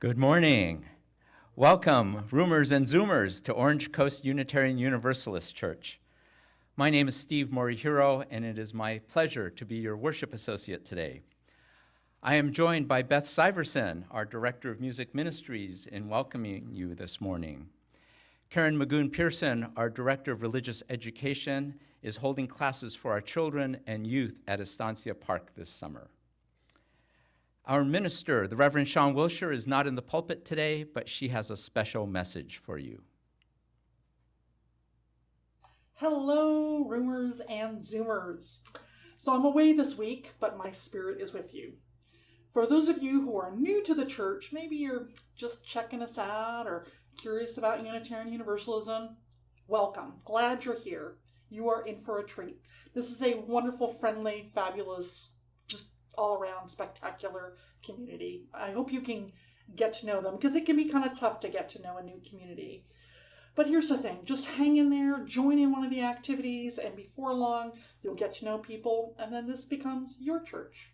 Good morning. Welcome, Roomers and Zoomers, to Orange Coast Unitarian Universalist Church. My name is Steve Morihiro, and it is my pleasure to be your worship associate today. I am joined by Beth Syverson, our Director of Music Ministries, in welcoming you this morning. Karen Magoon-Pearson, our Director of Religious Education, is holding classes for our children and youth at Estancia Park this summer. Our minister, the Reverend Sean Wilshire, is not in the pulpit today, but she has a special message for you. Hello, Roomers and Zoomers. So I'm away this week, but my spirit is with you. For those of you who are new to the church, maybe you're just checking us out or curious about Unitarian Universalism, welcome. Glad you're here. You are in for a treat. This is a wonderful, friendly, fabulous, just all-around spectacular community. I hope you can get to know them, because it can be kind of tough to get to know a new community. But here's the thing, just hang in there, join in one of the activities, and before long, you'll get to know people, and then this becomes your church.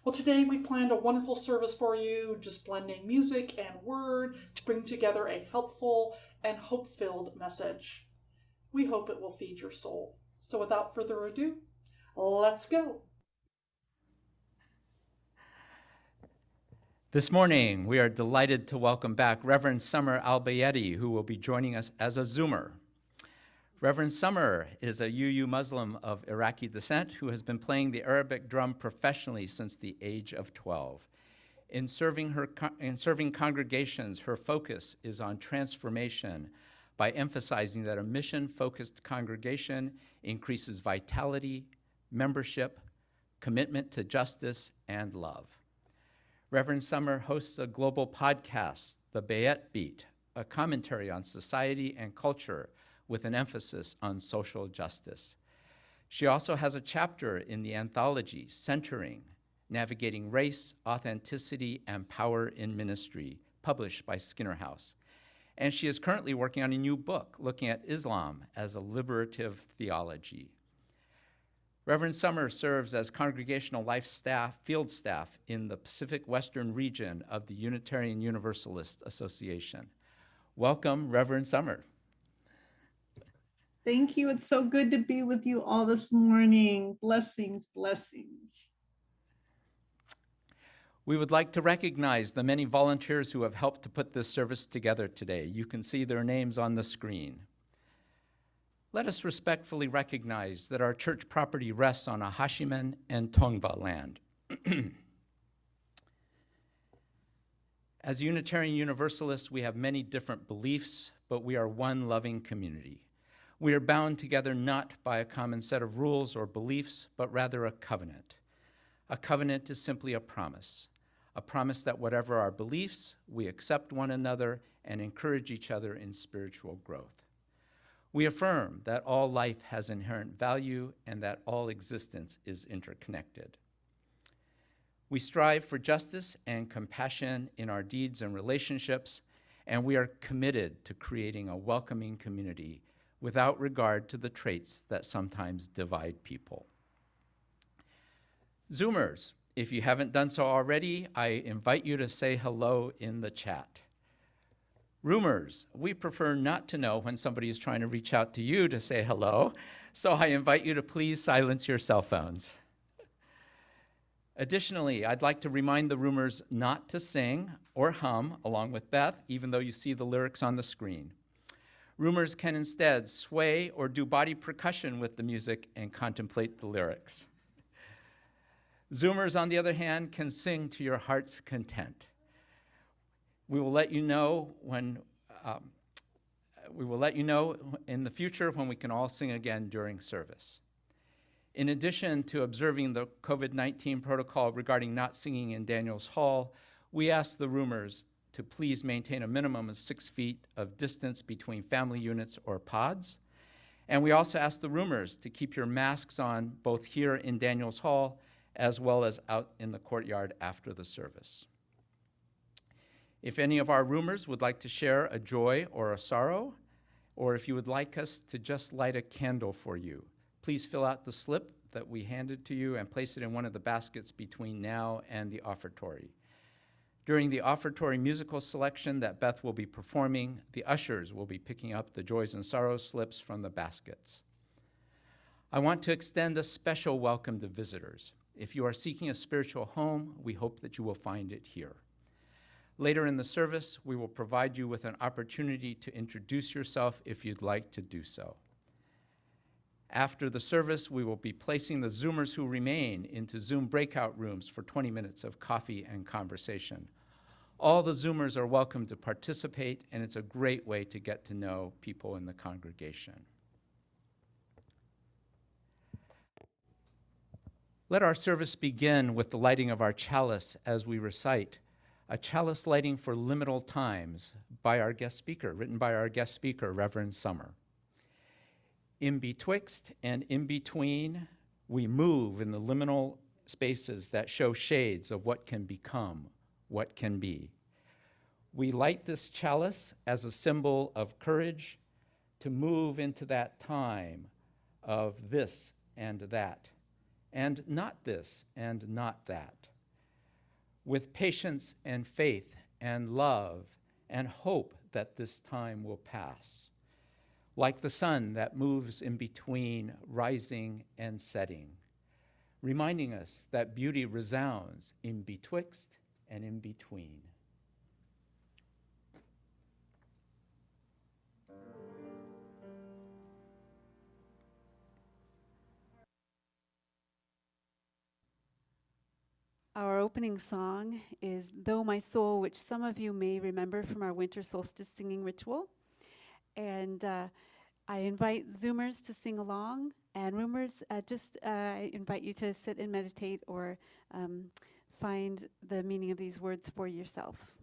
Well, today we've planned a wonderful service for you, just blending music and word to bring together a helpful and hope-filled message. We hope it will feed your soul. So without further ado, let's go. This morning, we are delighted to welcome back Reverend Summer Albayati, who will be joining us as a Zoomer. Reverend Summer is a UU Muslim of Iraqi descent who has been playing the Arabic drum professionally since the age of 12. In serving congregations, her focus is on transformation by emphasizing that a mission-focused congregation increases vitality, membership, commitment to justice, and love. Reverend Summer hosts a global podcast, The Bayet Beat, a commentary on society and culture with an emphasis on social justice. She also has a chapter in the anthology, Centering, Navigating Race, Authenticity, and Power in Ministry, published by Skinner House. And she is currently working on a new book looking at Islam as a liberative theology. Reverend Summer serves as congregational life staff, field staff in the Pacific Western region of the Unitarian Universalist Association. Welcome, Reverend Summer. Thank you. It's so good to be with you all this morning. Blessings, blessings. We would like to recognize the many volunteers who have helped to put this service together today. You can see their names on the screen. Let us respectfully recognize that our church property rests on a Hashiman and Tongva land. As Unitarian Universalists, we have many different beliefs, but we are one loving community. We are bound together not by a common set of rules or beliefs, but rather a covenant. A covenant is simply a promise that whatever our beliefs, we accept one another and encourage each other in spiritual growth. We affirm that all life has inherent value and that all existence is interconnected. We strive for justice and compassion in our deeds and relationships, and we are committed to creating a welcoming community without regard to the traits that sometimes divide people. Zoomers, if you haven't done so already, I invite you to say hello in the chat. Roomers, we prefer not to know when somebody is trying to reach out to you to say hello, so I invite you to please silence your cell phones. Additionally, I'd like to remind the Roomers not to sing or hum along with Beth, even though you see the lyrics on the screen. Roomers can instead sway or do body percussion with the music and contemplate the lyrics. Zoomers, on the other hand, can sing to your heart's content. We will let you know in the future when we can all sing again during service. In addition to observing the COVID-19 protocol regarding not singing in Daniels Hall, we ask the Roomers to please maintain a minimum of 6 feet of distance between family units or pods. And we also ask the Roomers to keep your masks on both here in Daniels Hall as well as out in the courtyard after the service. If any of our Roomers would like to share a joy or a sorrow, or if you would like us to just light a candle for you, please fill out the slip that we handed to you and place it in one of the baskets between now and the offertory. During the offertory musical selection that Beth will be performing, the ushers will be picking up the joys and sorrows slips from the baskets. I want to extend a special welcome to visitors. If you are seeking a spiritual home, we hope that you will find it here. Later in the service, we will provide you with an opportunity to introduce yourself if you'd like to do so. After the service, we will be placing the Zoomers who remain into Zoom breakout rooms for 20 minutes of coffee and conversation. All the Zoomers are welcome to participate, and it's a great way to get to know people in the congregation. Let our service begin with the lighting of our chalice as we recite a chalice lighting for liminal times by our guest speaker, written by our guest speaker, Reverend Summer. In betwixt and in between, we move in the liminal spaces that show shades of what can become, what can be. We light this chalice as a symbol of courage to move into that time of this and that, and not this and not that, with patience and faith and love and hope that this time will pass, like the sun that moves in between rising and setting, reminding us that beauty resounds in betwixt and in between. Our opening song is Though My Soul, which some of you may remember from our winter solstice singing ritual. And I invite Zoomers to sing along, and roomers, I invite you to sit and meditate or find the meaning of these words for yourself.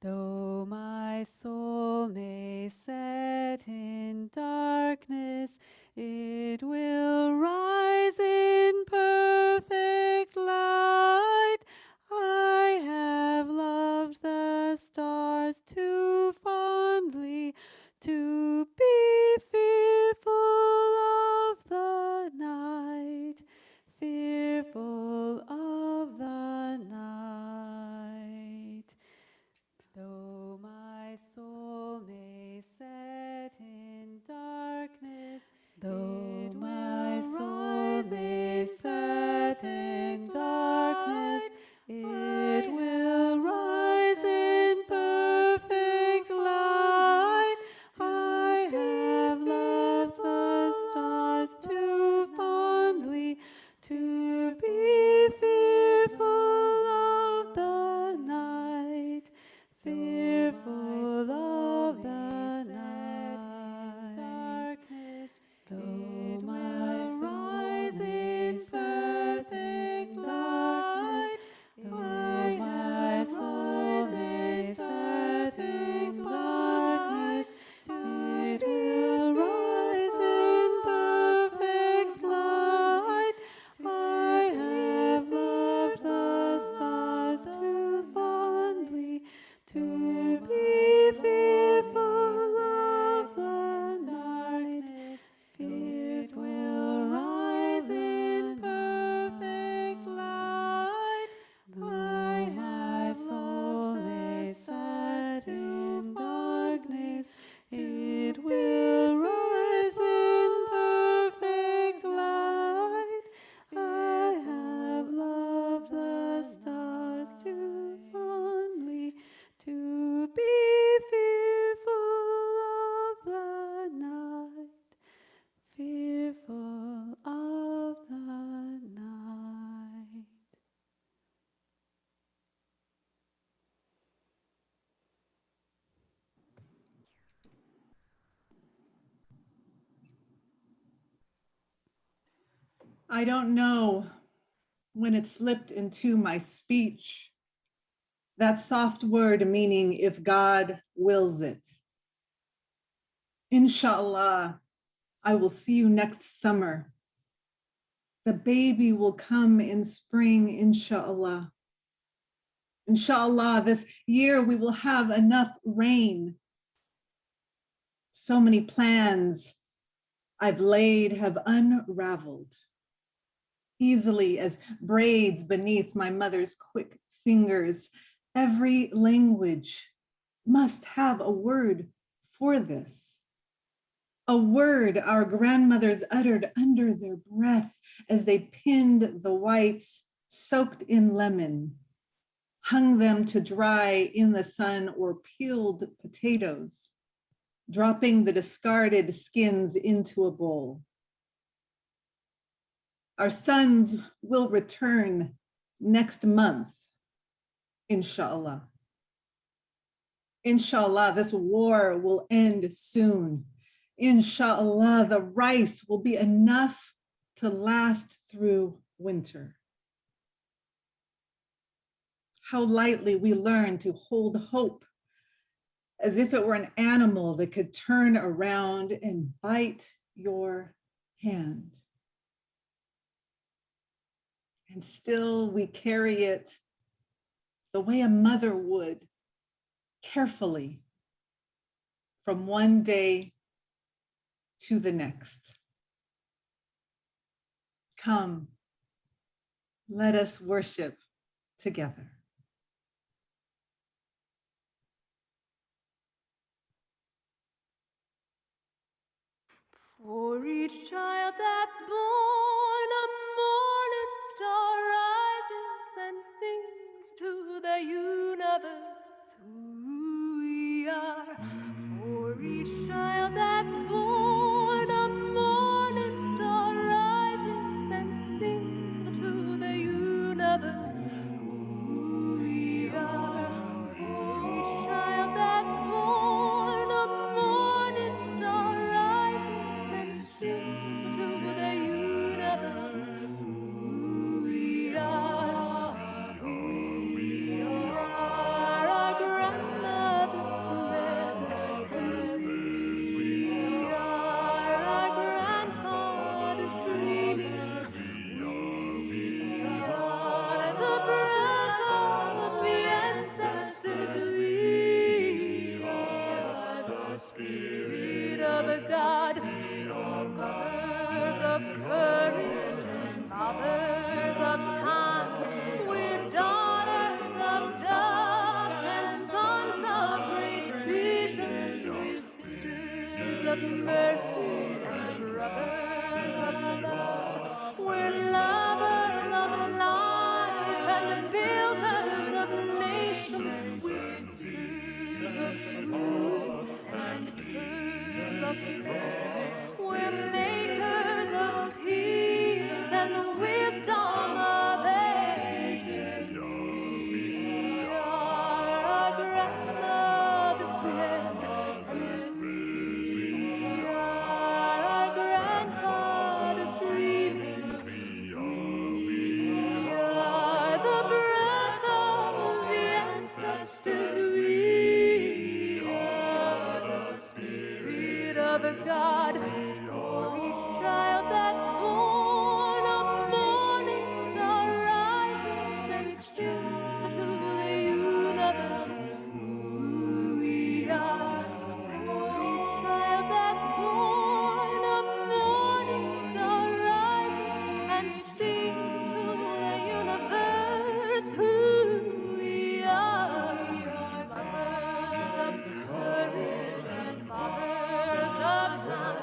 Though my soul may set in darkness, it will rise in perfect light. I have loved the stars too fondly to be fearful of the night, fearful of the night. Though my soul may set in darkness, though my soul may set in darkness, it will rise in perfect light. I have loved the stars too fondly to be fearful of the night, fearful of the night. Darkness, though my rise in perfect light, though my soul may set in darkness, it will rise in perfect light. I have loved the stars too fondly to be fearful of the night, fearful rise in perfect light. My soul may set in darkness, it will rise in perfect light. I have loved the stars too fondly to be fearful of the night, fearful of the night. I don't know when it slipped into my speech, that soft word meaning if God wills it. Inshallah, I will see you next summer. The baby will come in spring, inshallah. Inshallah, this year we will have enough rain. So many plans I've laid have unraveled. easily as braids beneath my mother's quick fingers. Every language must have a word for this. A word our grandmothers uttered under their breath as they pinned the whites soaked in lemon, hung them to dry in the sun, or peeled potatoes, dropping the discarded skins into a bowl. Our sons will return next month, inshallah. Inshallah, this war will end soon. Inshallah, the rice will be enough to last through winter. How lightly we learn to hold hope as if it were an animal that could turn around and bite your hand. And still we carry it the way a mother would, carefully, from one day to the next. Come, let us worship together. For each child that's born, a morning star rises and sings to the universe who we are. For each child that's born, a morning star rises and sings to the universe who we are. For each child that's born, a morning star rises and sings to the universe who we are. We are our grandmother's prayers, and we are our grandfather's dreamings. We are the breath of the ancestors. We are the spirit of a God, daughters of courage and fathers of time. We're daughters of dust and sons of great visions. We're sisters of mercy and brothers of love. We're lovers of life and builders of nations. We're seekers of truth and keepers of faith. We're makers of peace and wisdom of ages. We are our grandmother's prayers, and we are our grandfather's dreamings. We are the breath of the ancestors. We are the spirit of a God. For each child that's born, a morning star rises and sings to the universe who we are. For each child that's born, a morning star rises and sings to the universe who we are. Mothers of courage and fathers of time.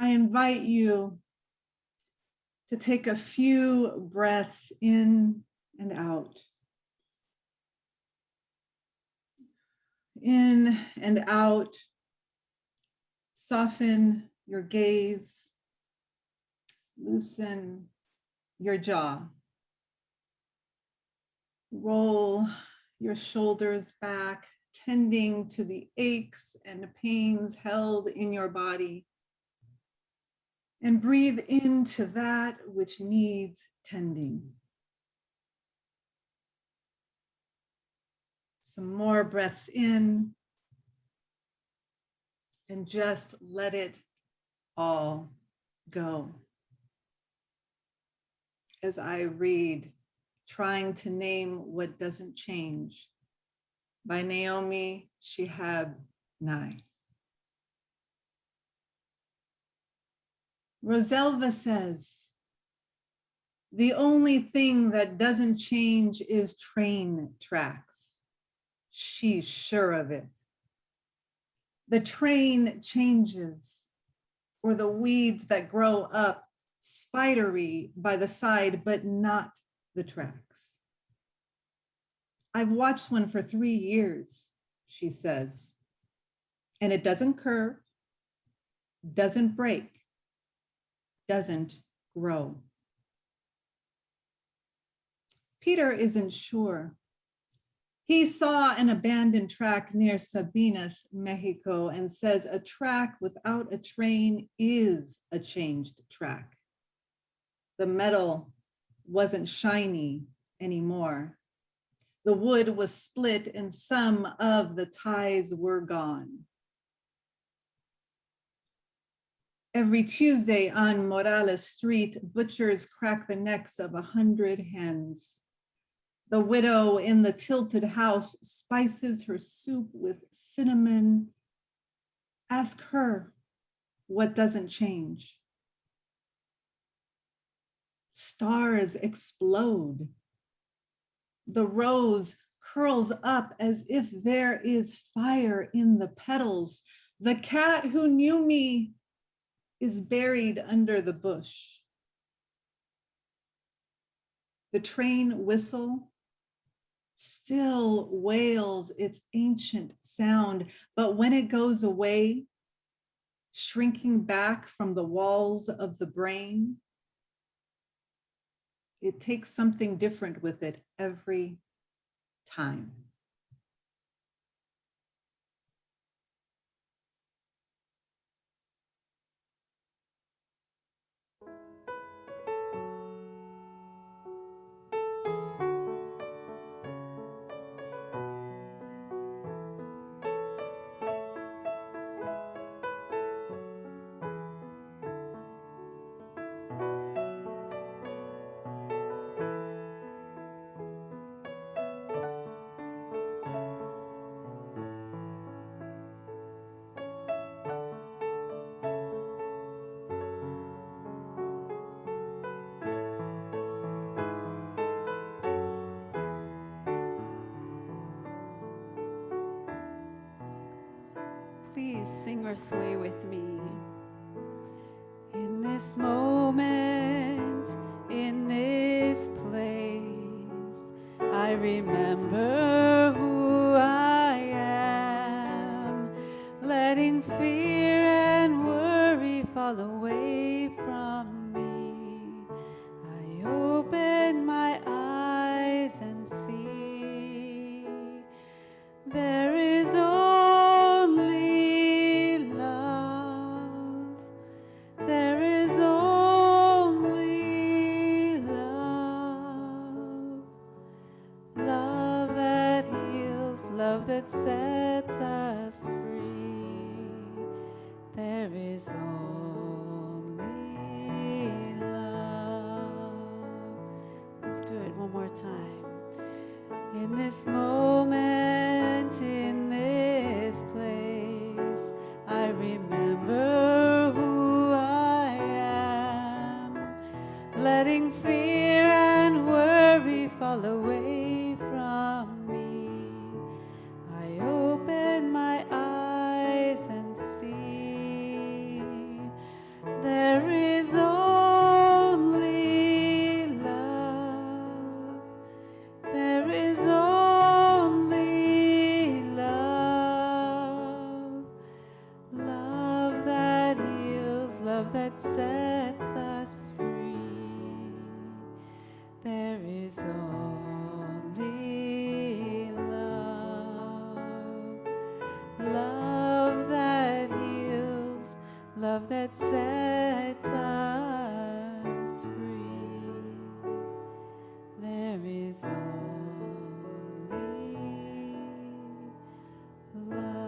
I invite you to take a few breaths in and out. In and out. Soften your gaze. Loosen your jaw. Roll your shoulders back, tending to the aches and pains held in your body. And breathe into that which needs tending. Some more breaths in, and just let it all go. As I read Trying to Name What Doesn't Change by Naomi Shihab Nye. Roselva says, the only thing that doesn't change is train tracks. She's sure of it. The train changes, or the weeds that grow up spidery by the side, but not the tracks. I've watched one for 3 years, she says, and it doesn't curve, doesn't break, doesn't grow. Peter isn't sure. He saw an abandoned track near Sabinas, Mexico, and says a track without a train is a changed track. The metal wasn't shiny anymore. The wood was split and some of the ties were gone. Every Tuesday on Morales Street, butchers crack the necks of 100 hens. The widow in the tilted house spices her soup with cinnamon. Ask her what doesn't change. Stars explode. The rose curls up as if there is fire in the petals. The cat who knew me is buried under the bush. The train whistle still wails its ancient sound, but when it goes away, shrinking back from the walls of the brain, it takes something different with it every time. Please sing or sway with me. In this moment, in this place, I remember who I am, letting fear and worry fall away from me. I open my eyes and see there is only love. There is only love. Love that heals, love that sets us free. There is only love. Let's do it one more time. In this moment, in this place, I remember who I am, letting fear and worry fall away from me. I open my eyes and see love that sets us free. There is only love, love that heals, love that sets us free. There is only love.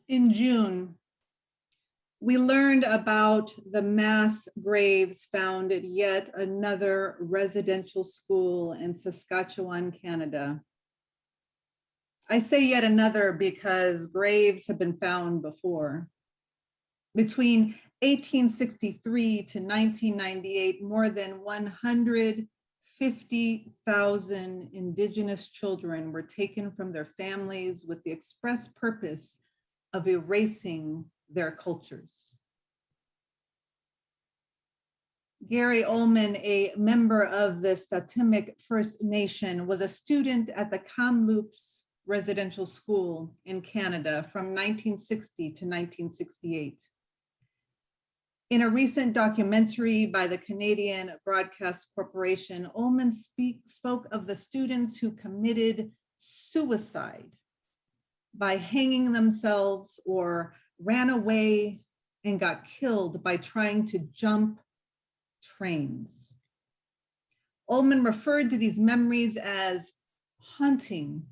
In June, we learned about the mass graves found at yet another residential school in Saskatchewan, Canada. I say yet another because graves have been found before. Between 1863 to 1998, more than 150,000 Indigenous children were taken from their families with the express purpose of erasing their cultures. Gary Ullman, a member of the Statimic First Nation, was a student at the Kamloops Residential School in Canada from 1960 to 1968. In a recent documentary by the Canadian Broadcast Corporation, Ullman spoke of the students who committed suicide by hanging themselves or ran away and got killed by trying to jump trains. Ullman referred to these memories as haunting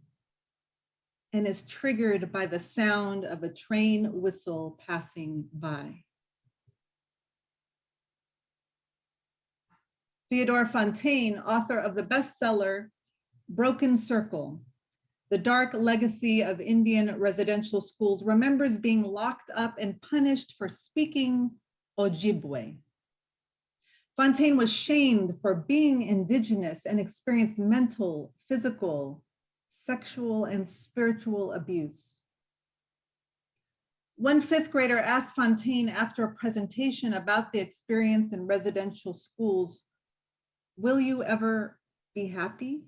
and is triggered by the sound of a train whistle passing by. Theodore Fontaine, author of the bestseller Broken Circle, The Dark Legacy of Indian Residential Schools, remembers being locked up and punished for speaking Ojibwe. Fontaine was shamed for being Indigenous and experienced mental, physical, sexual, and spiritual abuse. One fifth grader asked Fontaine after a presentation about the experience in residential schools, "Will you ever be happy?"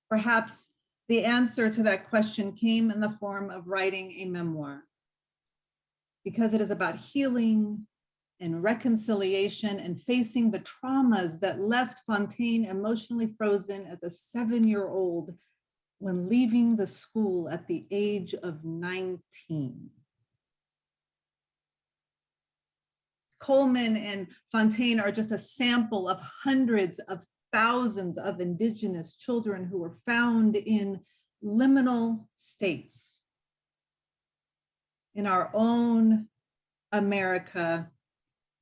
Perhaps the answer to that question came in the form of writing a memoir, because it is about healing and reconciliation and facing the traumas that left Fontaine emotionally frozen as a 7-year-old when leaving the school at the age of 19. Coleman and Fontaine are just a sample of hundreds of thousands of Indigenous children who were found in liminal states. In our own America,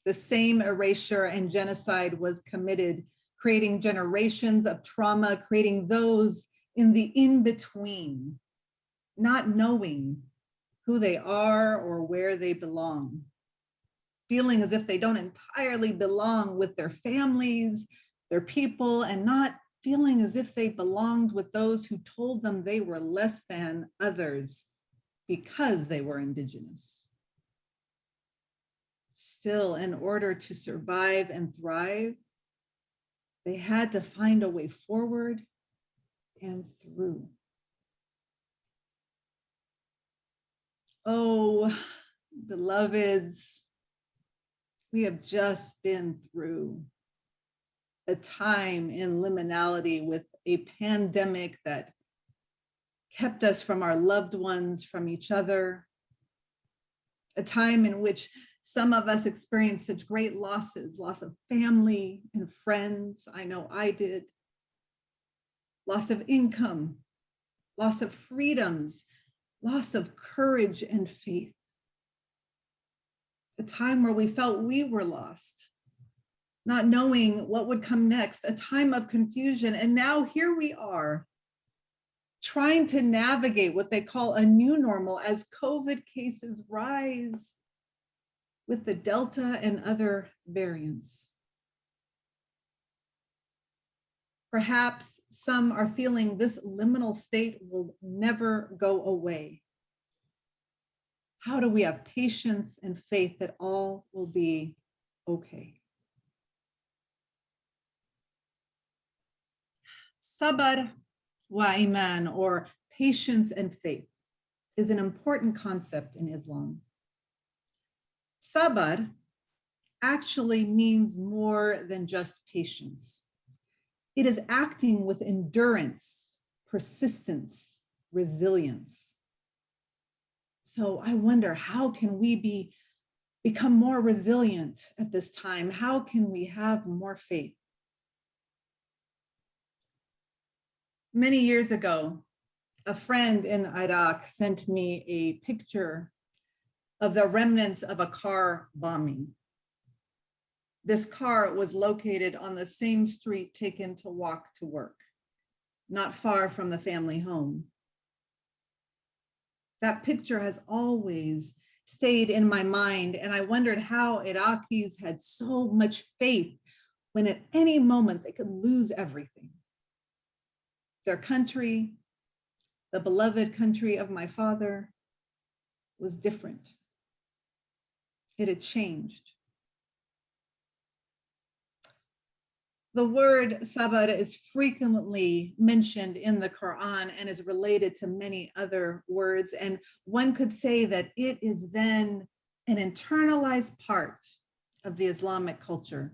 the same erasure and genocide was committed, creating generations of trauma, creating those in the in-between, not knowing who they are or where they belong, feeling as if they don't entirely belong with their families, their people, and not feeling as if they belonged with those who told them they were less than others because they were Indigenous. Still, in order to survive and thrive, they had to find a way forward and through. Oh, beloveds, we have just been through a time in liminality with a pandemic that kept us from our loved ones, from each other, a time in which some of us experienced such great losses, loss of family and friends. I know I did. Loss of income, loss of freedoms, loss of courage and faith. A time where we felt we were lost, not knowing what would come next, a time of confusion. And now here we are, trying to navigate what they call a new normal as COVID cases rise with the Delta and other variants. Perhaps some are feeling this liminal state will never go away. How do we have patience and faith that all will be okay? Sabr wa iman, or patience and faith, is an important concept in Islam. Sabr actually means more than just patience. It is acting with endurance, persistence, resilience. So I wonder, how can we become more resilient at this time? How can we have more faith? Many years ago, a friend in Iraq sent me a picture of the remnants of a car bombing. This car was located on the same street taken to walk to work, not far from the family home. That picture has always stayed in my mind, and I wondered how Iraqis had so much faith when at any moment they could lose everything. Their country, the beloved country of my father, was different. It had changed. The word sabr is frequently mentioned in the Quran and is related to many other words. And one could say that it is then an internalized part of the Islamic culture,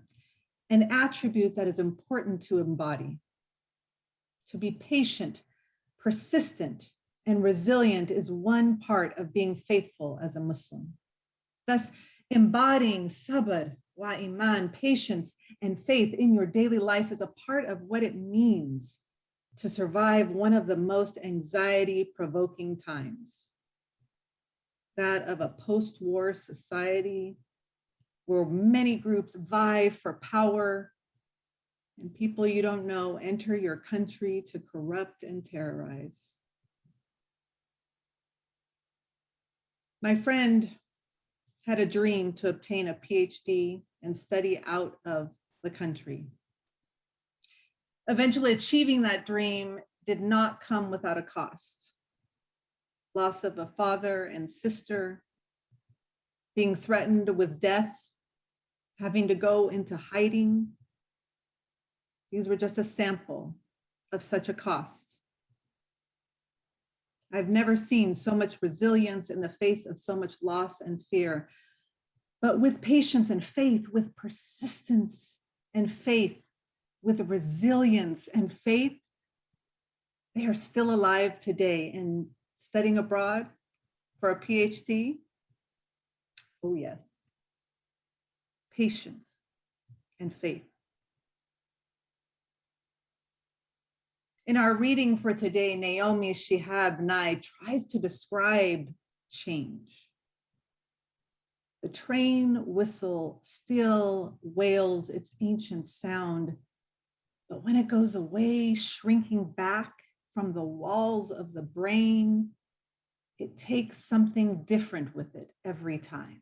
an attribute that is important to embody. To be patient, persistent, and resilient is one part of being faithful as a Muslim. Thus, embodying sabr wa iman, patience and faith in your daily life is a part of what it means to survive one of the most anxiety-provoking times, that of a post-war society where many groups vie for power and people you don't know enter your country to corrupt and terrorize. My friend had a dream to obtain a PhD and study out of the country. Eventually, achieving that dream did not come without a cost. Loss of a father and sister, being threatened with death, having to go into hiding. These were just a sample of such a cost. I've never seen so much resilience in the face of so much loss and fear. But with patience and faith, with persistence and faith, with resilience and faith, they are still alive today and studying abroad for a PhD. Oh yes, patience and faith. In our reading for today, Naomi Shihab Nye tries to describe change. The train whistle still wails its ancient sound, but when it goes away, shrinking back from the walls of the brain, it takes something different with it every time.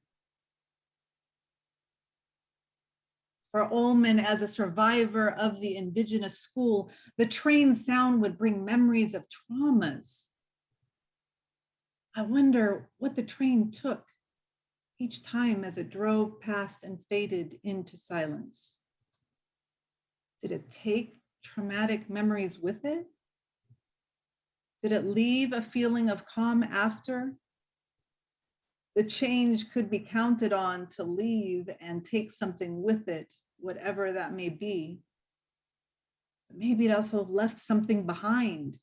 For Ullman, as a survivor of the indigenous school, the train sound would bring memories of traumas. I wonder what the train took each time as it drove past and faded into silence. Did it take traumatic memories with it? Did it leave a feeling of calm after? The change could be counted on to leave and take something with it, whatever that may be. But maybe it also left something behind,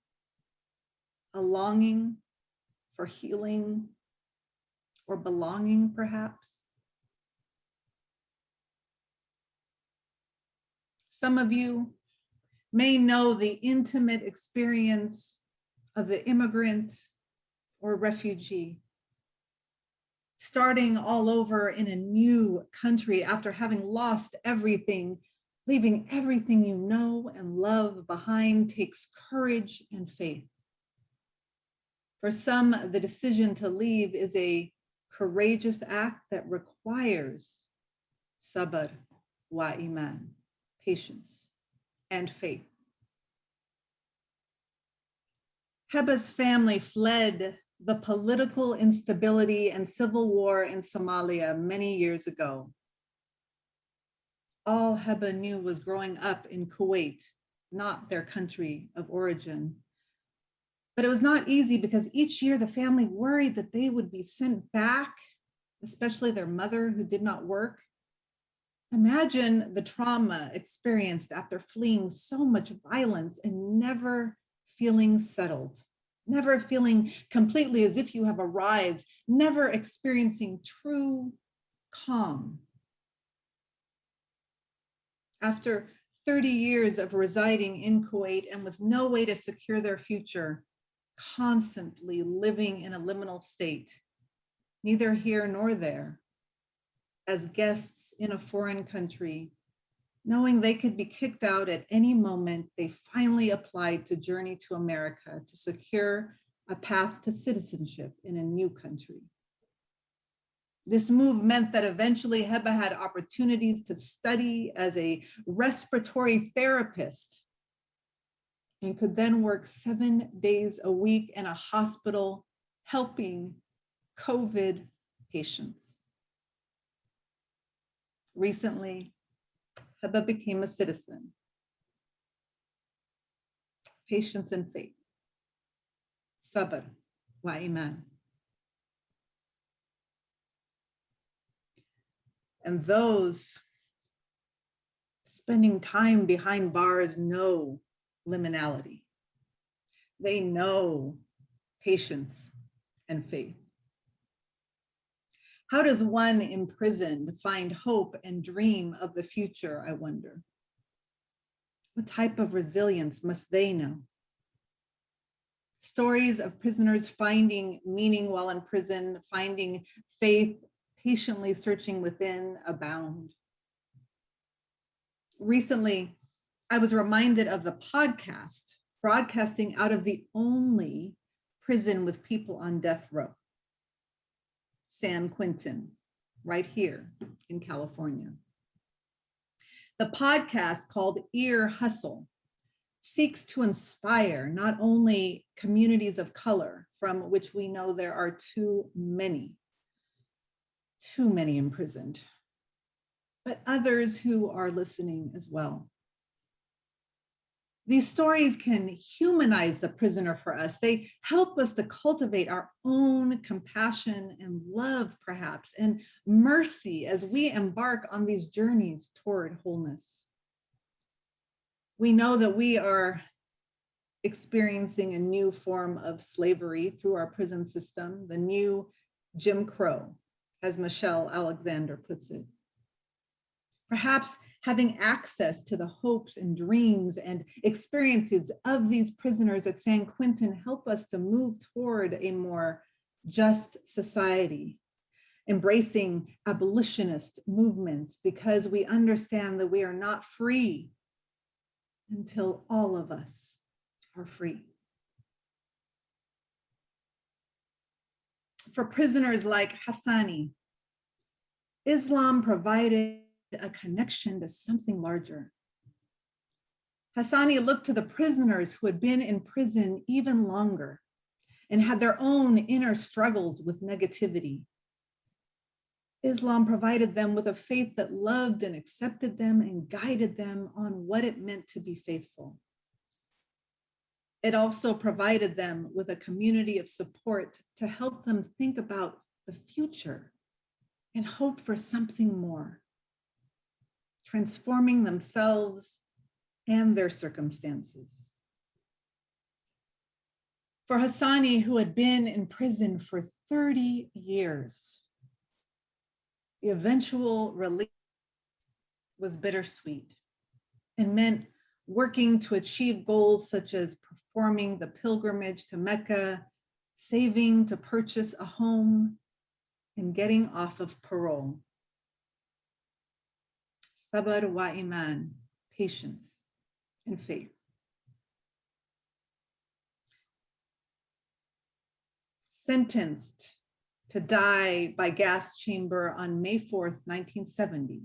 a longing for healing or belonging, perhaps. Some of you may know the intimate experience of the immigrant or refugee, starting all over in a new country after having lost everything. Leaving everything you know and love behind takes courage and faith. For some, the decision to leave is a courageous act that requires sabr wa iman, patience and faith. Heba's family fled the political instability and civil war in Somalia many years ago. All Heba knew was growing up in Kuwait, not their country of origin. But it was not easy because each year the family worried that they would be sent back, especially their mother who did not work. Imagine the trauma experienced after fleeing so much violence and never feeling settled, never feeling completely as if you have arrived, never experiencing true calm. After 30 years of residing in Kuwait and with no way to secure their future, constantly living in a liminal state, neither here nor there, as guests in a foreign country, knowing they could be kicked out at any moment, they finally applied to journey to America to secure a path to citizenship in a new country. This move meant that eventually Heba had opportunities to study as a respiratory therapist and could then work 7 days a week in a hospital helping COVID patients. Recently, Heba became a citizen. Patience and faith. Sabr wa iman. And those spending time behind bars know liminality. They know patience and faith. How does one imprisoned find hope and dream of the future, I wonder? What type of resilience must they know? Stories of prisoners finding meaning while in prison, finding faith, patiently searching within abound. Recently, I was reminded of the podcast broadcasting out of the only prison with people on death row, San Quentin, right here in California. The podcast, called Ear Hustle, seeks to inspire not only communities of color, from which we know there are too many imprisoned, but others who are listening as well. These stories can humanize the prisoner for us. They help us to cultivate our own compassion and love, perhaps, and mercy as we embark on these journeys toward wholeness. We know that we are experiencing a new form of slavery through our prison system, the new Jim Crow, as Michelle Alexander puts it. Perhaps having access to the hopes and dreams and experiences of these prisoners at San Quentin help us to move toward a more just society, embracing abolitionist movements, because we understand that we are not free until all of us are free. For prisoners like Hassani, Islam provided a connection to something larger. Hassani looked to the prisoners who had been in prison even longer and had their own inner struggles with negativity. Islam provided them with a faith that loved and accepted them and guided them on what it meant to be faithful. It also provided them with a community of support to help them think about the future and hope for something more, transforming themselves and their circumstances. For Hassani, who had been in prison for 30 years, the eventual release was bittersweet and meant working to achieve goals such as performing the pilgrimage to Mecca, saving to purchase a home, and getting off of parole. Sabr wa iman, patience and faith. Sentenced to die by gas chamber on May 4th, 1970,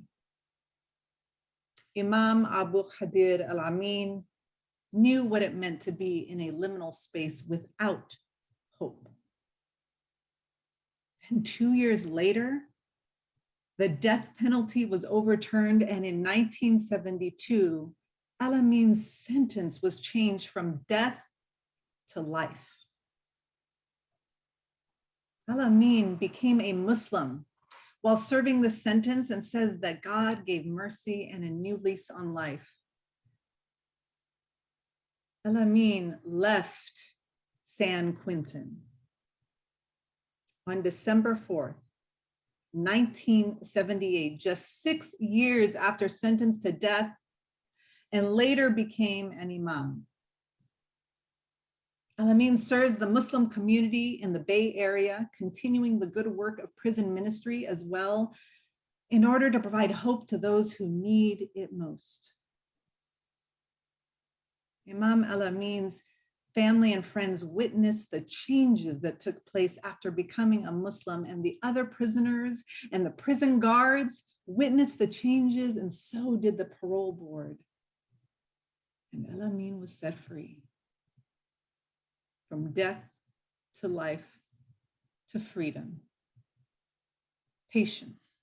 Imam Abu Khadir al-Amin knew what it meant to be in a liminal space without hope. And 2 years later, the death penalty was overturned, and in 1972, Al-Amin's sentence was changed from death to life. Al-Amin became a Muslim while serving the sentence and says that God gave mercy and a new lease on life. Al-Amin left San Quentin on December 4th, 1978, just 6 years after sentenced to death, and later became an imam. Al-Amin serves the Muslim community in the Bay Area, continuing the good work of prison ministry as well, in order to provide hope to those who need it most. Imam Al-Amin's family and friends witnessed the changes that took place after becoming a Muslim, and the other prisoners and the prison guards witnessed the changes, and so did the parole board. And Al-Amin was set free from death to life to freedom, patience,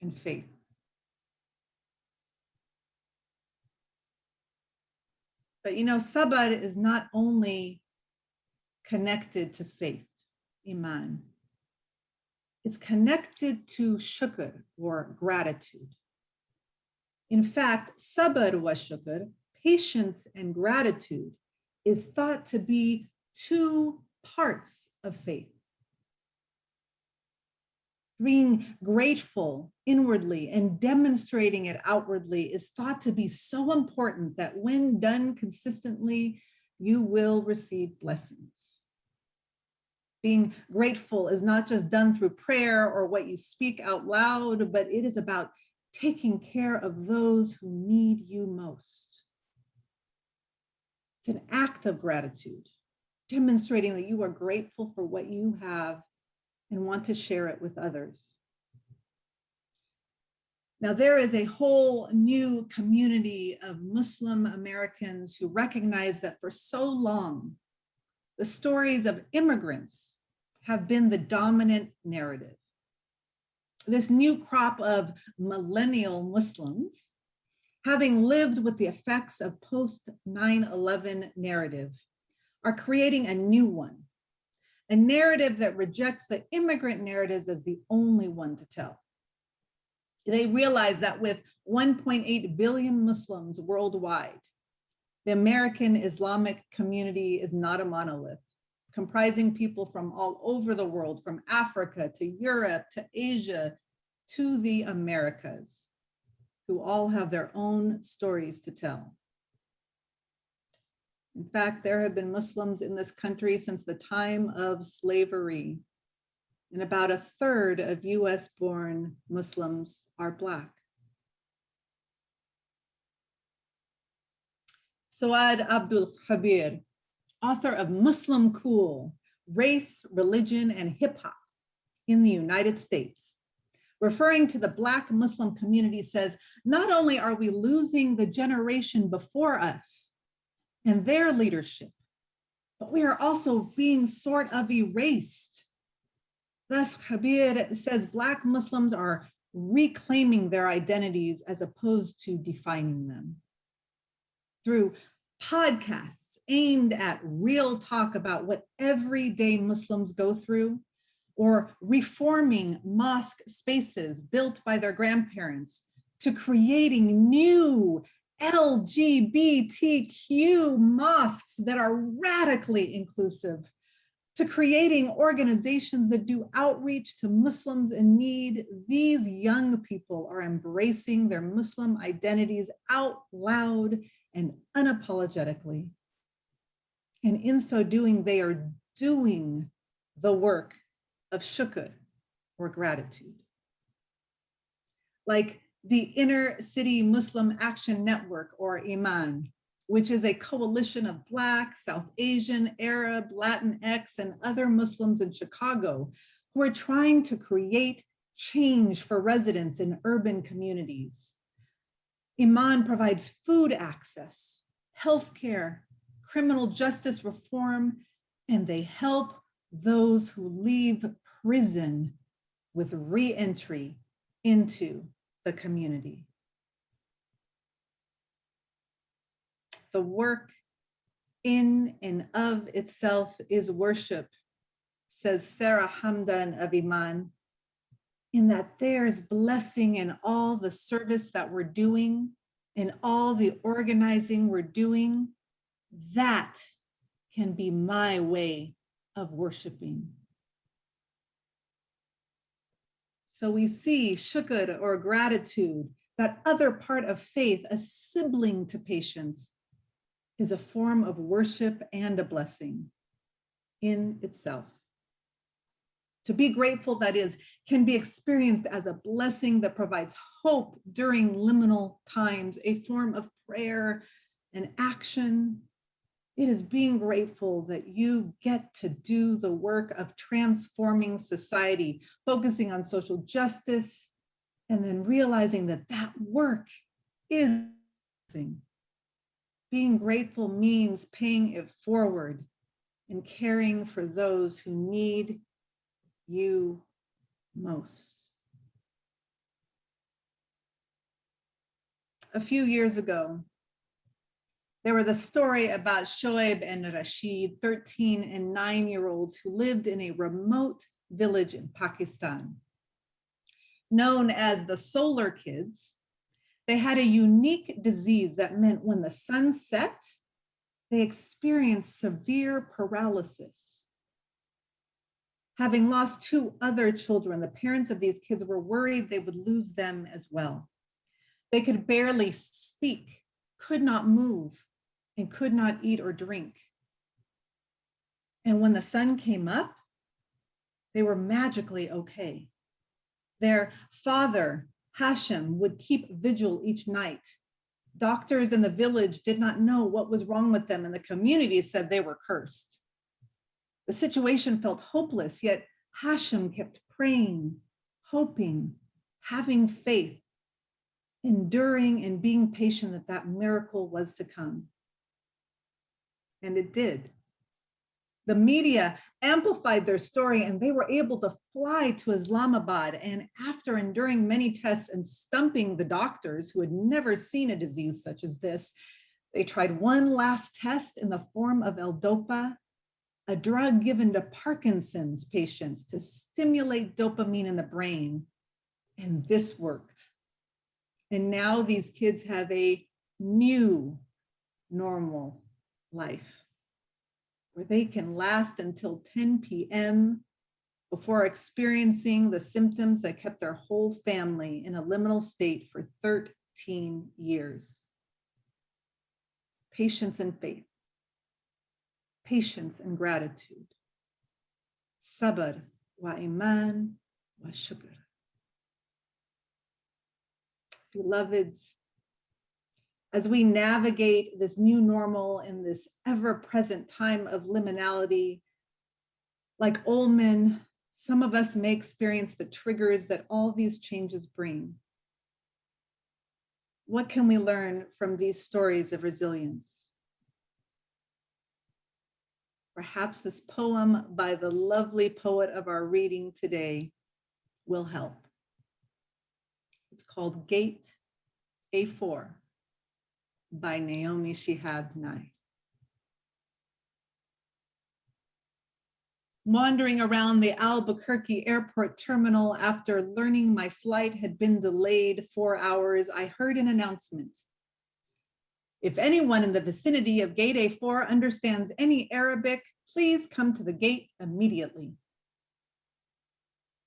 and faith. But you know, sabr is not only connected to faith, iman. It's connected to shukr, or gratitude. In fact, sabr wa shukr, patience and gratitude, is thought to be two parts of faith. Being grateful inwardly and demonstrating it outwardly is thought to be so important that when done consistently, you will receive blessings. Being grateful is not just done through prayer or what you speak out loud, but it is about taking care of those who need you most. It's an act of gratitude, demonstrating that you are grateful for what you have and want to share it with others. Now, there is a whole new community of Muslim Americans who recognize that for so long, the stories of immigrants have been the dominant narrative. This new crop of millennial Muslims, having lived with the effects of post-9/11 narrative, are creating a new one, a narrative that rejects the immigrant narratives as the only one to tell. They realize that with 1.8 billion Muslims worldwide, the American Islamic community is not a monolith, comprising people from all over the world, from Africa to Europe to Asia to the Americas, who all have their own stories to tell. In fact, there have been Muslims in this country since the time of slavery, and about a third of US-born Muslims are Black. Suad Abdul Khabir, author of Muslim Cool, Race, Religion, and Hip Hop in the United States, referring to the Black Muslim community, says, not only are we losing the generation before us and their leadership, but we are also being sort of erased. Thus, Khabir says Black Muslims are reclaiming their identities as opposed to defining them. Through podcasts aimed at real talk about what everyday Muslims go through, or reforming mosque spaces built by their grandparents, to creating new LGBTQ mosques that are radically inclusive, to creating organizations that do outreach to Muslims in need, these young people are embracing their Muslim identities out loud and unapologetically. And in so doing, they are doing the work of shukr, or gratitude. Like the Inner City Muslim Action Network, or IMAN, which is a coalition of Black, South Asian, Arab, Latinx, and other Muslims in Chicago who are trying to create change for residents in urban communities. IMAN provides food access, healthcare, criminal justice reform, and they help those who leave prison with re-entry into the community. The work in and of itself is worship, says Sarah Hamdan of Iman, in that there's blessing in all the service that we're doing, in all the organizing we're doing. That can be my way of worshiping. So we see shukr, or gratitude, that other part of faith, a sibling to patience, is a form of worship and a blessing in itself. To be grateful, that is, can be experienced as a blessing that provides hope during liminal times, a form of prayer and action. It is being grateful that you get to do the work of transforming society, focusing on social justice, and then realizing that that work is blessing. Being grateful means paying it forward and caring for those who need you most. A few years ago, there was a story about Shoaib and Rashid, 13 and 9-year-olds who lived in a remote village in Pakistan. Known as the Solar Kids, they had a unique disease that meant when the sun set, they experienced severe paralysis. Having lost 2 other children, the parents of these kids were worried they would lose them as well. They could barely speak, could not move, and could not eat or drink. And when the sun came up, they were magically okay. Their father, Hashim, would keep vigil each night. Doctors in the village did not know what was wrong with them, and the community said they were cursed. The situation felt hopeless, yet Hashim kept praying, hoping, having faith, enduring and being patient that that miracle was to come. And it did. The media amplified their story, and they were able to fly to Islamabad. And after enduring many tests and stumping the doctors who had never seen a disease such as this, they tried one last test in the form of L-Dopa, a drug given to Parkinson's patients to stimulate dopamine in the brain. And this worked. And now these kids have a new normal life where they can last until 10 p.m. before experiencing the symptoms that kept their whole family in a liminal state for 13 years. Patience and faith. Patience and gratitude. Sabr wa iman wa shukr. Beloveds, as we navigate this new normal in this ever-present time of liminality, like Ullman, some of us may experience the triggers that all these changes bring. What can we learn from these stories of resilience? Perhaps this poem by the lovely poet of our reading today will help. It's called Gate A4 by Naomi Shihab Nye. Wandering around the Albuquerque airport terminal after learning my flight had been delayed 4 hours, I heard an announcement. If anyone in the vicinity of Gate A4 understands any Arabic, please come to the gate immediately.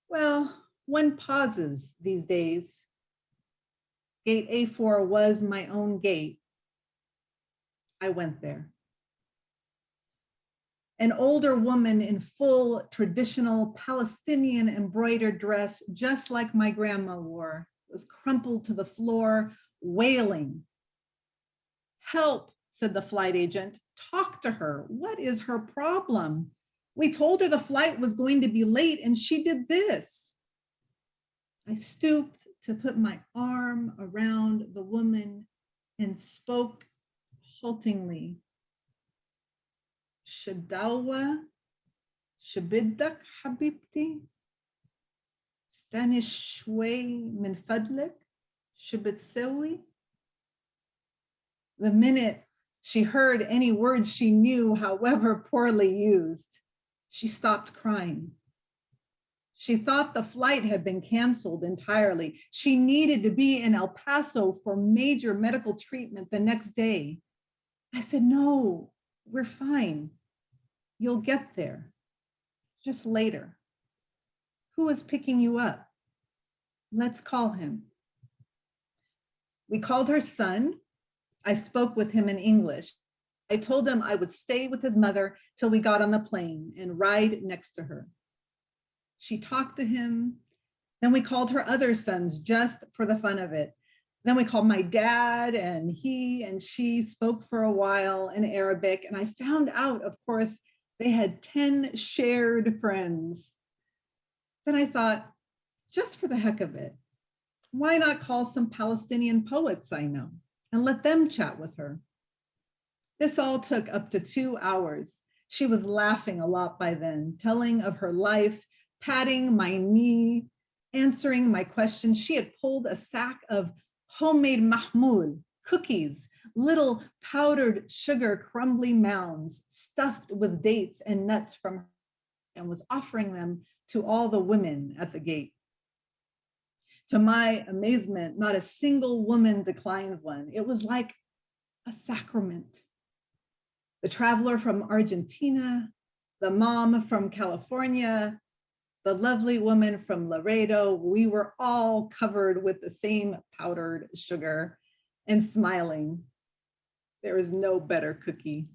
Well, one pauses these days. Gate A4 was my own gate. I went there. An older woman in full traditional Palestinian embroidered dress, just like my grandma wore, was crumpled to the floor, wailing. Help, said the flight agent. Talk to her. What is her problem? We told her the flight was going to be late and she did this. I stooped to put my arm around the woman and spoke haltingly. Shadawa, Shabiddak Habibti. Stanishwe min fadlik, shibitsewi. The minute she heard any words she knew, however poorly used, she stopped crying. She thought the flight had been canceled entirely. She needed to be in El Paso for major medical treatment the next day. I said, no, we're fine. You'll get there, just later. Who is picking you up? Let's call him. We called her son. I spoke with him in English. I told him I would stay with his mother till we got on the plane and ride next to her. She talked to him. Then we called her other sons just for the fun of it. Then we called my dad, and he and she spoke for a while in Arabic. And I found out, of course, they had 10 shared friends. Then I thought, just for the heck of it, why not call some Palestinian poets I know and let them chat with her? This all took up to 2 hours. She was laughing a lot by then, telling of her life, patting my knee, answering my questions. She had pulled a sack of homemade mahmoud, cookies, little powdered sugar crumbly mounds stuffed with dates and nuts from her, and was offering them to all the women at the gate. To my amazement, not a single woman declined one. It was like a sacrament. The traveler from Argentina, the mom from California, the lovely woman from Laredo, we were all covered with the same powdered sugar and smiling. There is no better cookie.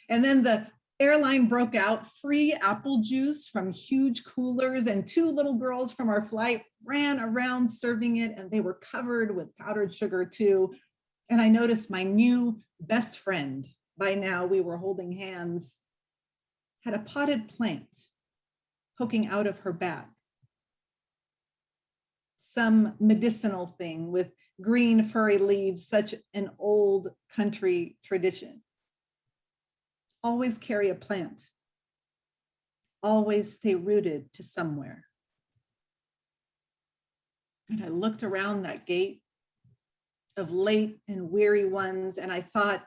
And then the airline broke out free apple juice from huge coolers, and 2 little girls from our flight ran around serving it, and they were covered with powdered sugar too. And I noticed my new best friend, by now we were holding hands, had a potted plant poking out of her bag. Some medicinal thing with green furry leaves, such an old country tradition. Always carry a plant. Always stay rooted to somewhere. And I looked around that gate of late and weary ones, and I thought,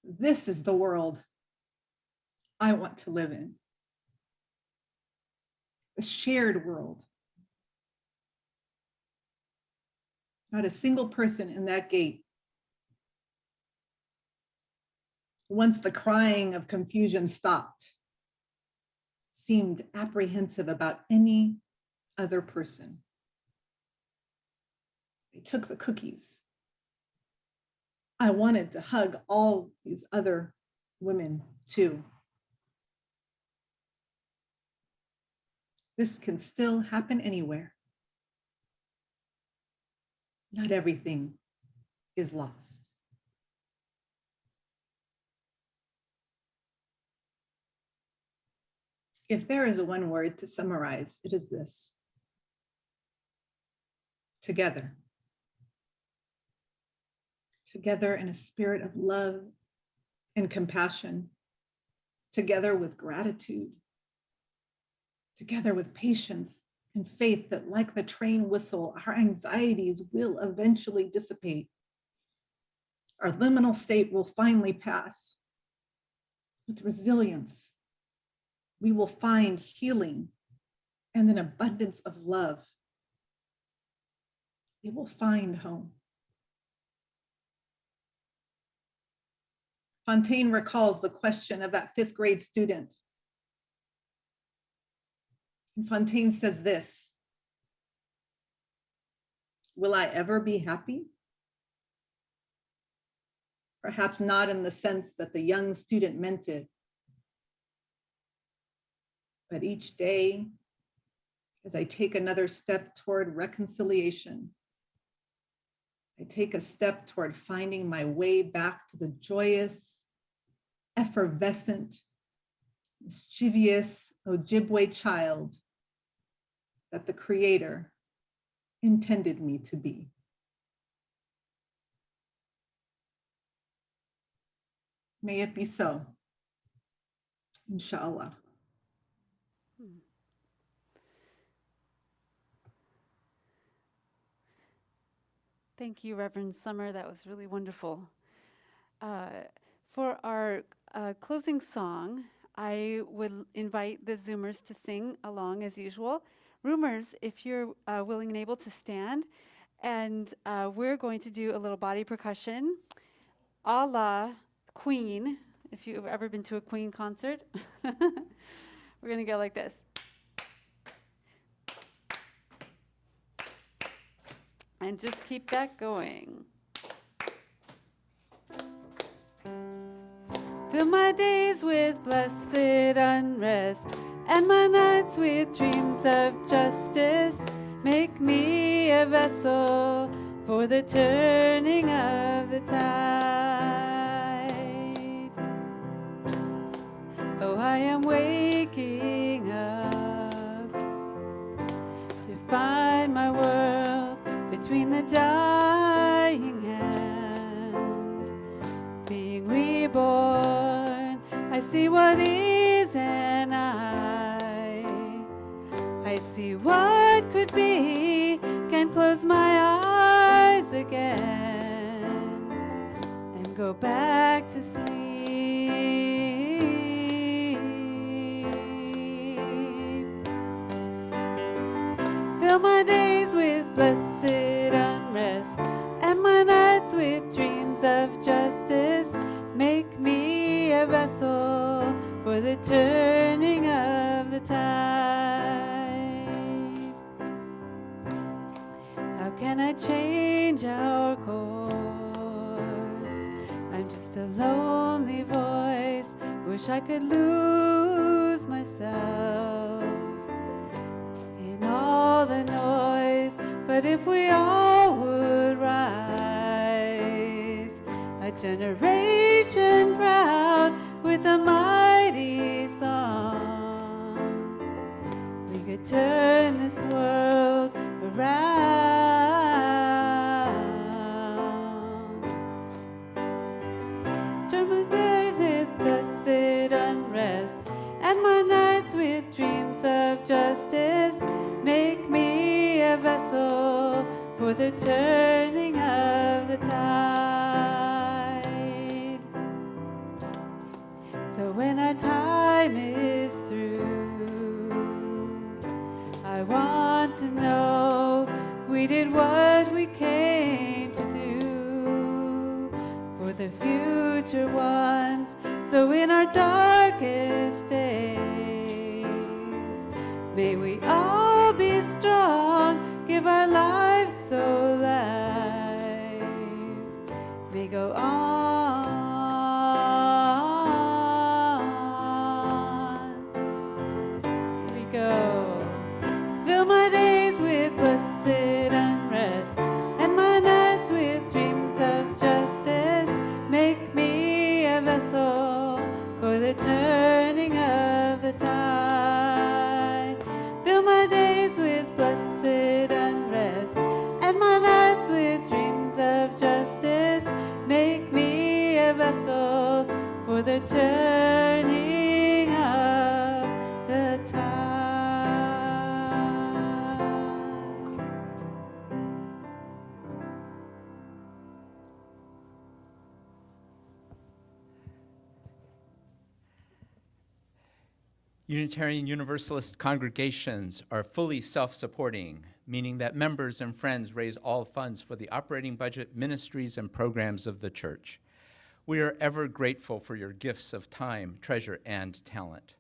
this is the world I want to live in. A shared world. Not a single person in that gate, once the crying of confusion stopped, seemed apprehensive about any other person. They took the cookies. I wanted to hug all these other women too. This can still happen anywhere. Not everything is lost. If there is a one word to summarize, it is this: together. Together in a spirit of love and compassion, together with gratitude, together with patience and faith that, like the train whistle, our anxieties will eventually dissipate. Our liminal state will finally pass. With resilience, we will find healing and an abundance of love. We will find home. Fontaine recalls the question of that 5th grade student. And Fontaine says this: will I ever be happy? Perhaps not in the sense that the young student meant it, but each day, as I take another step toward reconciliation, I take a step toward finding my way back to the joyous, effervescent, mischievous Ojibwe child that the Creator intended me to be. May it be so, inshallah. Thank you, Reverend Summer. That was really wonderful. For our closing song, I would invite the Zoomers to sing along as usual. Roomers, if you're willing and able to stand, and we're going to do a little body percussion, a la Queen, if you've ever been to a Queen concert. We're going to go like this. And just keep that going. Fill my days with blessed unrest, and my nights with dreams of justice. Make me a vessel for the turning of the tide. Oh, I am waking up to find my world between the dying and being reborn. I see what is, and I see what could be. Can close my eyes again and go back to sleep. Fill my days with blessed unrest, and my nights with dreams of justice. Make me a vessel for the turning of the tide. How can I change our course? I'm just a lonely voice. Wish I could lose myself in all the noise. But if we all would rise, a generation proud with a mighty song, we could turn this world around. Turn my days with blessed unrest, and my nights with dreams of justice. Make me a vessel for the turning of the tide. So when our time is through, I want to know we did what we came to do for the future ones. So in our darkest days, may we all be strong, give our lives so life may go on. Here we go. Fill my days with blessed unrest, and my nights with dreams of justice. Make me a vessel for the turning of the tide. Fill my days with blessed unrest, and my nights with dreams of justice. Make me a vessel for the turning of the tide. Unitarian Universalist congregations are fully self-supporting, meaning that members and friends raise all funds for the operating budget, ministries, and programs of the church. We are ever grateful for your gifts of time, treasure, and talent.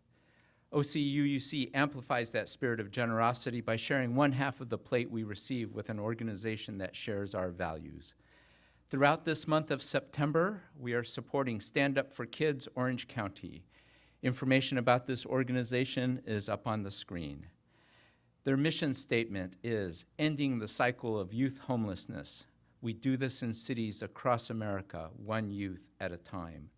OCUUC amplifies that spirit of generosity by sharing one half of the plate we receive with an organization that shares our values. Throughout this month of September, we are supporting Stand Up for Kids Orange County. Information about this organization is up on the screen. Their mission statement is ending the cycle of youth homelessness. We do this in cities across America, one youth at a time.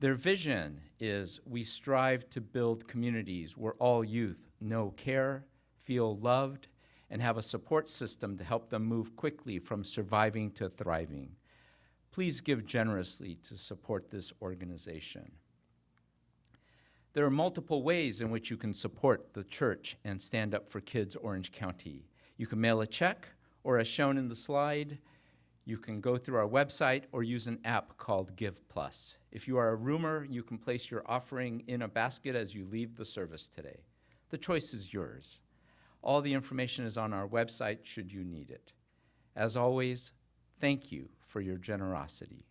Their vision is we strive to build communities where all youth know care, feel loved, and have a support system to help them move quickly from surviving to thriving. Please give generously to support this organization. There are multiple ways in which you can support the church and Stand Up for Kids Orange County. You can mail a check, or as shown in the slide, You can go through our website or use an app called Give Plus. If you are a roomer, you can place your offering in a basket as you leave the service today. The choice is yours. All the information is on our website should you need it. As always, thank you for your generosity.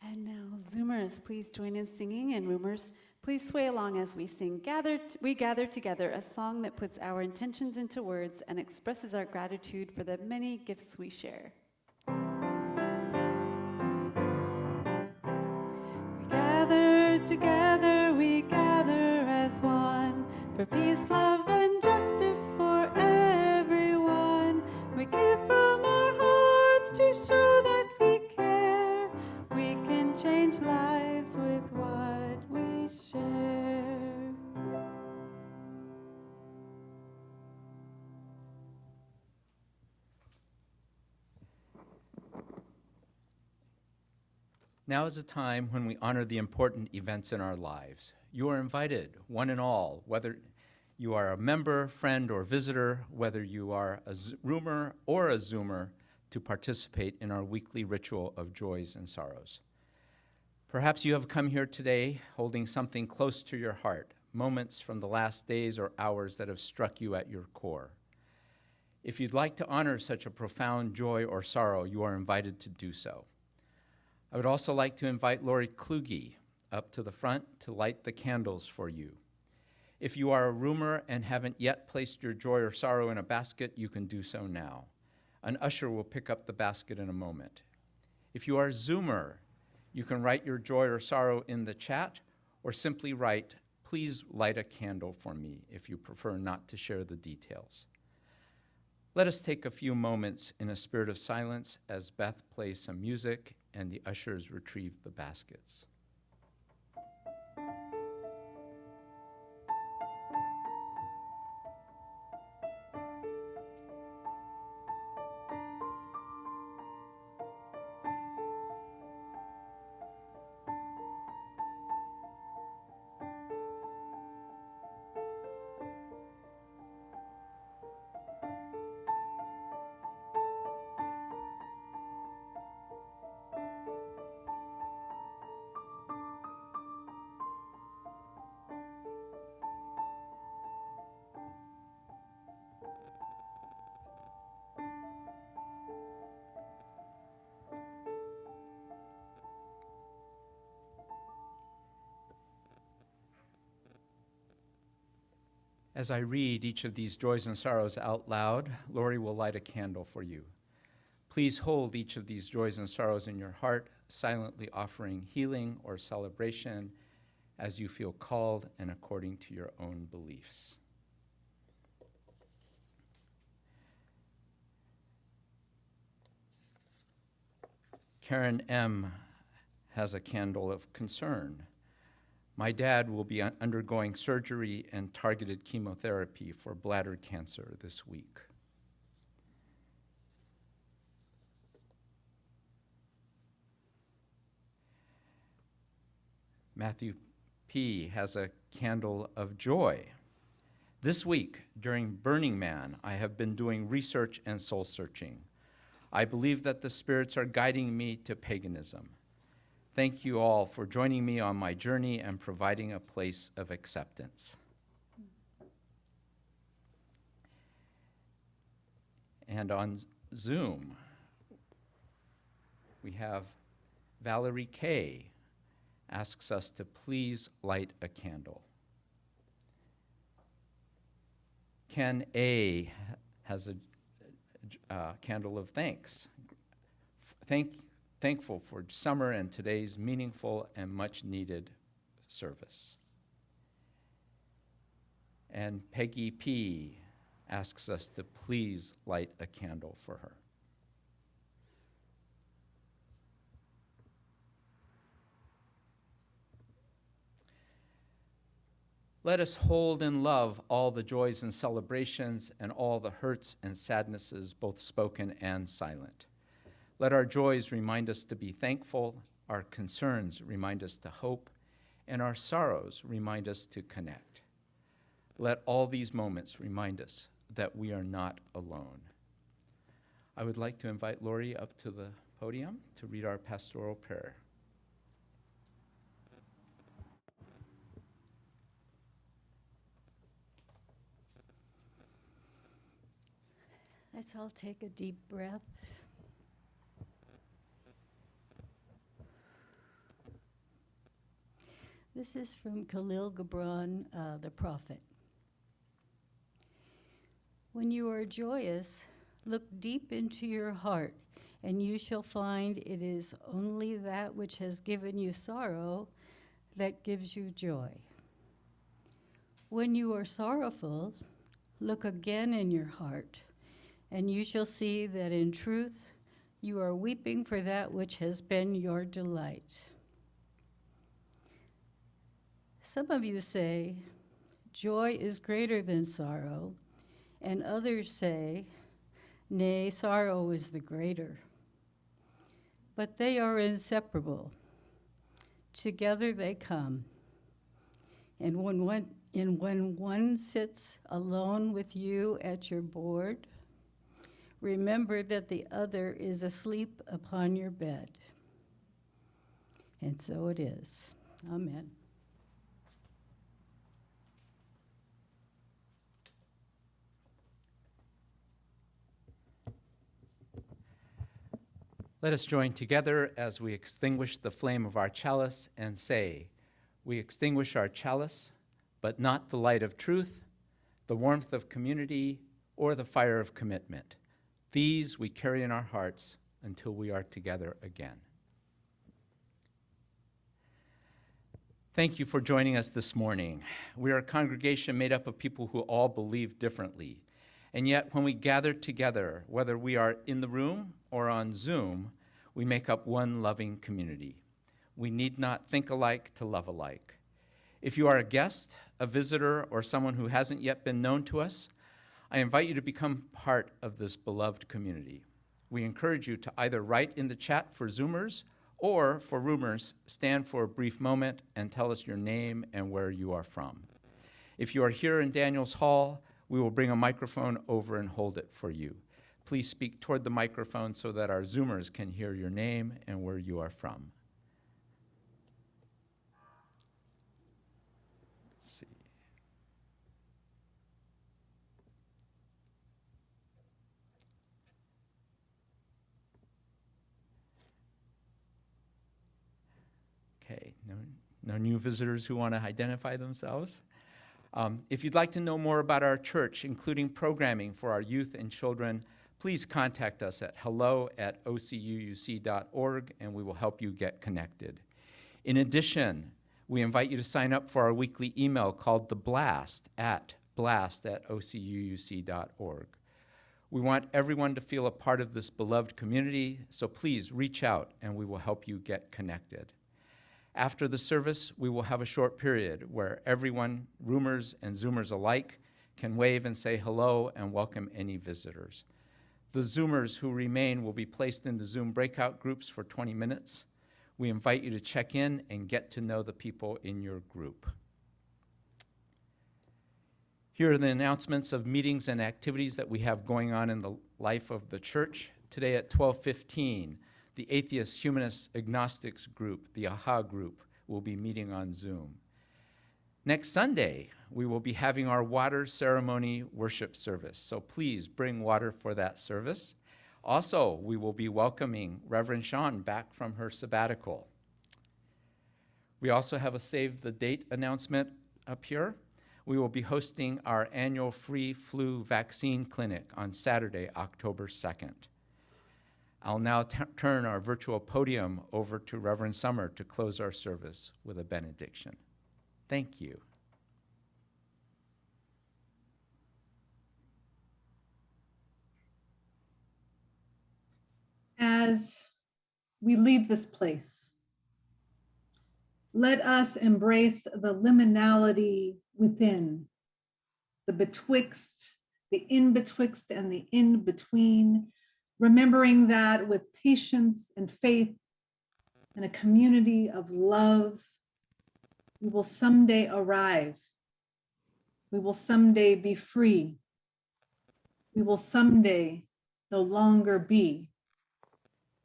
And now, Zoomers, please join in singing, and Roomers, please sway along as we sing. We gather together, a song that puts our intentions into words and expresses our gratitude for the many gifts we share. We gather together, we gather as one, for peace, love, and justice for everyone. We give from our hearts to show that we care. We can change lives with what we share. Now is a time when we honor the important events in our lives. You are invited, one and all, whether you are a member, friend, or visitor, whether you are a roomer or a Zoomer, to participate in our weekly ritual of joys and sorrows. Perhaps you have come here today holding something close to your heart, moments from the last days or hours that have struck you at your core. If you'd like to honor such a profound joy or sorrow, you are invited to do so. I would also like to invite Lori Kluge up to the front to light the candles for you. If you are a roomer and haven't yet placed your joy or sorrow in a basket, you can do so now. An usher will pick up the basket in a moment. If you are a Zoomer, you can write your joy or sorrow in the chat, or simply write, "Please light a candle for me," if you prefer not to share the details. Let us take a few moments in a spirit of silence as Beth plays some music and the ushers retrieve the baskets. As I read each of these joys and sorrows out loud, Lori will light a candle for you. Please hold each of these joys and sorrows in your heart, silently offering healing or celebration as you feel called and according to your own beliefs. Karen M. has a candle of concern. My dad will be undergoing surgery and targeted chemotherapy for bladder cancer this week. Matthew P. has a candle of joy. This week, during Burning Man, I have been doing research and soul searching. I believe that the spirits are guiding me to paganism. Thank you all for joining me on my journey and providing a place of acceptance. And on Zoom, we have Valerie K. asks us to please light a candle. Ken A. has a candle of thanks. Thankful for summer and today's meaningful and much needed service. And Peggy P. asks us to please light a candle for her. Let us hold in love all the joys and celebrations and all the hurts and sadnesses, both spoken and silent. Let our joys remind us to be thankful, our concerns remind us to hope, and our sorrows remind us to connect. Let all these moments remind us that we are not alone. I would like to invite Lori up to the podium to read our pastoral prayer. Let's all take a deep breath. This is from Khalil Gibran, the prophet. When you are joyous, look deep into your heart, and you shall find it is only that which has given you sorrow that gives you joy. When you are sorrowful, look again in your heart, and you shall see that in truth you are weeping for that which has been your delight. Some of you say, joy is greater than sorrow, and others say, nay, sorrow is the greater. But they are inseparable. Together they come. And when one sits alone with you at your board, remember that the other is asleep upon your bed. And so it is. Amen. Let us join together as we extinguish the flame of our chalice and say, we extinguish our chalice, but not the light of truth, the warmth of community, or the fire of commitment. These we carry in our hearts until we are together again. Thank you for joining us this morning. We are a congregation made up of people who all believe differently, And yet, when we gather together, whether we are in the room or on Zoom, we make up one loving community. We need not think alike to love alike. If you are a guest, a visitor, or someone who hasn't yet been known to us, I invite you to become part of this beloved community. We encourage you to either write in the chat for Zoomers or for Roomers, stand for a brief moment and tell us your name and where you are from. If you are here in Daniels Hall, we will bring a microphone over and hold it for you. Please speak toward the microphone so that our Zoomers can hear your name and where you are from. Let's see. Okay, no new visitors who want to identify themselves. If you'd like to know more about our church, including programming for our youth and children, please contact us at hello@ocuuc.org, and we will help you get connected. In addition, we invite you to sign up for our weekly email called The Blast at blast@ocuuc.org. We want everyone to feel a part of this beloved community, so please reach out and we will help you get connected. After the service, we will have a short period where everyone, Roomers and Zoomers alike, can wave and say hello and welcome any visitors. The Zoomers who remain will be placed in the Zoom breakout groups for 20 minutes. We invite you to check in and get to know the people in your group. Here are the announcements of meetings and activities that we have going on in the life of the church. Today at 12:15, the Atheists, Humanists, Agnostics group, the AHA group, will be meeting on Zoom. Next Sunday, we will be having our water ceremony worship service, so please bring water for that service. Also, we will be welcoming Reverend Sean back from her sabbatical. We also have a save the date announcement up here. We will be hosting our annual free flu vaccine clinic on Saturday, October 2nd. I'll now turn our virtual podium over to Reverend Summer to close our service with a benediction. Thank you. As we leave this place, let us embrace the liminality within, the betwixt, the in-betwixt, and the in-between, remembering that with patience and faith and a community of love, we will someday arrive. We will someday be free. We will someday no longer be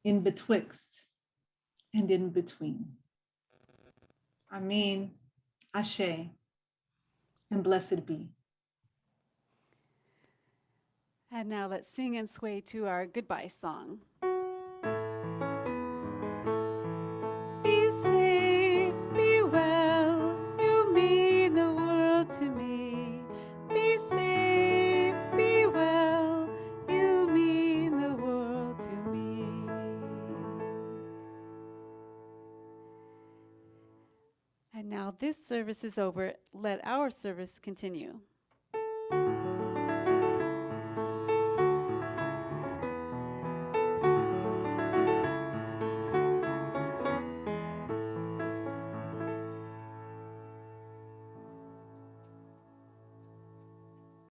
in betwixt and in between. Amen, Ashe, and blessed be. And now let's sing and sway to our goodbye song. Be safe, be well, you mean the world to me. Be safe, be well, you mean the world to me. And now this service is over. Let our service continue.